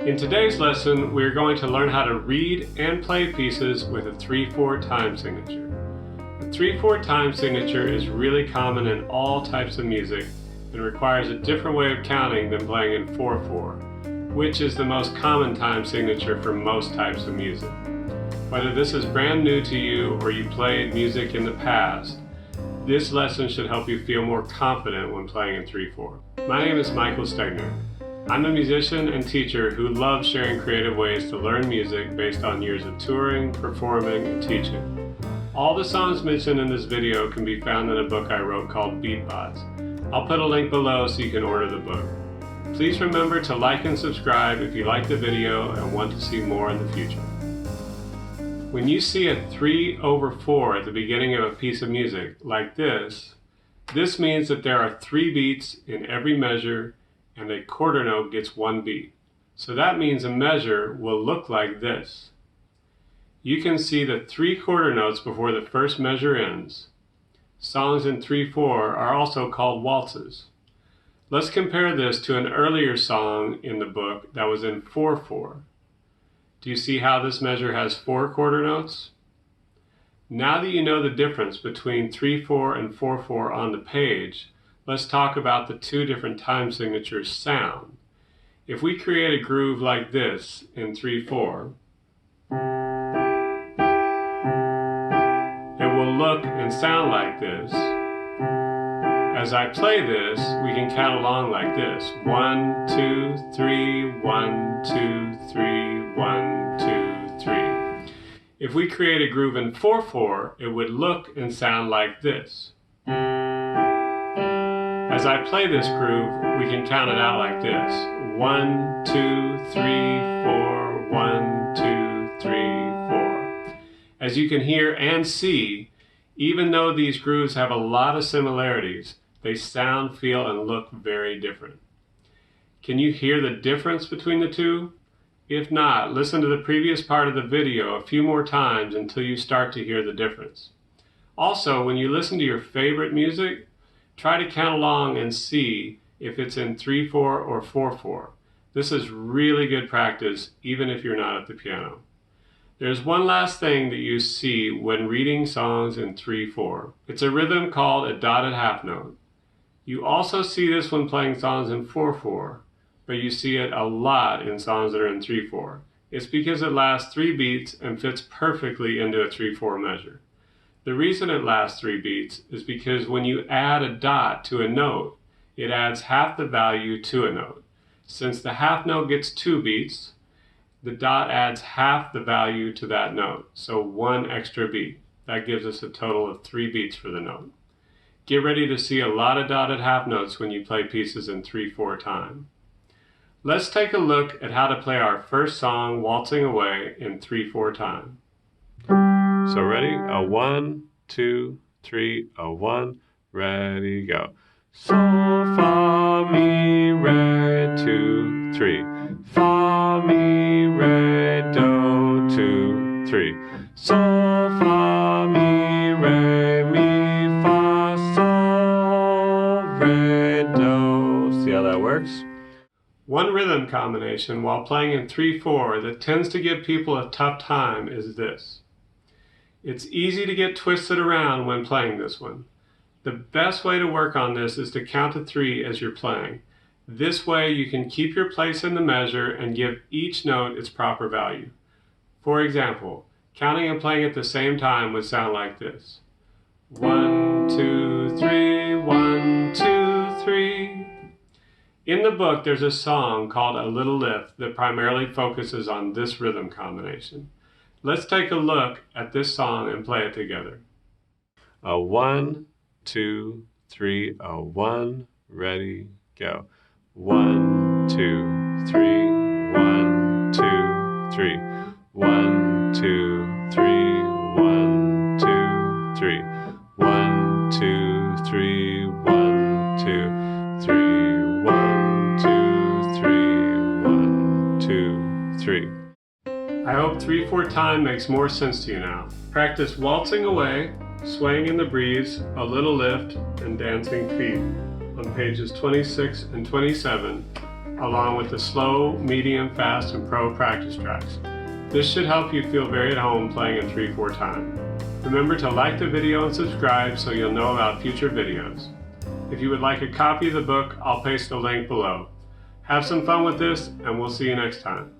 In today's lesson, we are going to learn how to read and play pieces with a 3/4 time signature. The 3/4 time signature is really common in all types of music and requires a different way of counting than playing in 4/4, which is the most common time signature for most types of music. Whether this is brand new to you or you played music in the past, this lesson should help you feel more confident when playing in 3/4. My name is Michael Stegner. I'm a musician and teacher who loves sharing creative ways to learn music based on years of touring, performing, and teaching. All the songs mentioned in this video can be found in a book I wrote called Beatbots. I'll put a link below so you can order the book. Please remember to like and subscribe if you like the video and want to see more in the future. When you see a 3/4 at the beginning of a piece of music like this means that there are 3 beats in every measure and a quarter note gets 1 beat. So that means a measure will look like this. You can see the 3 quarter notes before the first measure ends. Songs in 3/4 are also called waltzes. Let's compare this to an earlier song in the book that was in 4/4. Do you see how this measure has 4 quarter notes? Now that you know the difference between 3/4 and 4/4 on the page, let's talk about the 2 different time signatures sound. If we create a groove like this in 3/4, it will look and sound like this. As I play this, we can count along like this. 1, 2, 3, 1, 2, 3, 1, 2, 3. If we create a groove in 4/4, it would look and sound like this. As I play this groove, we can count it out like this. 1, 2, 3, 4, 1, 2, 3, 4. As you can hear and see, even though these grooves have a lot of similarities, they sound, feel, and look very different. Can you hear the difference between the 2? If not, listen to the previous part of the video a few more times until you start to hear the difference. Also, when you listen to your favorite music, try to count along and see if it's in 3/4 or 4/4. This is really good practice, even if you're not at the piano. There's one last thing that you see when reading songs in 3/4. It's a rhythm called a dotted half note. You also see this when playing songs in 4/4, but you see it a lot in songs that are in 3/4. It's because it lasts 3 beats and fits perfectly into a 3/4 measure. The reason it lasts 3 beats is because when you add a dot to a note, it adds half the value to a note. Since the half note gets 2 beats, the dot adds half the value to that note, so 1 extra beat. That gives us a total of 3 beats for the note. Get ready to see a lot of dotted half notes when you play pieces in 3/4 time. Let's take a look at how to play our first song, Waltzing Away, in 3/4 time. So ready? A 1, 2, 3, a 1, ready, go. Sol, fa, mi, re, 2, 3. Fa, mi, re, do, 2, 3. Sol, fa, mi, re, mi, fa, sol, re, do. See how that works? One rhythm combination while playing in 3/4 that tends to give people a tough time is this. It's easy to get twisted around when playing this one. The best way to work on this is to count to 3 as you're playing. This way you can keep your place in the measure and give each note its proper value. For example, counting and playing at the same time would sound like this. 1, 2, 3, 1, 2, 3. In the book, there's a song called A Little Lift that primarily focuses on this rhythm combination. Let's take a look at this song and play it together. A 1, 2, 3, a 1, ready, go. 1, 2, 3, 1, 2, 3. 1, 2, 3, 1, 2, 3. 1, 2, 3, 1, 2, 3. 1, 2, 3, 1, 2, 3. I hope 3/4 time makes more sense to you now. Practice waltzing away, swaying in the breeze, a little lift, and dancing feet on pages 26 and 27 along with the slow, medium, fast, and pro practice tracks. This should help you feel very at home playing in 3/4 time. Remember to like the video and subscribe so you'll know about future videos. If you would like a copy of the book, I'll paste a link below. Have some fun with this, and we'll see you next time.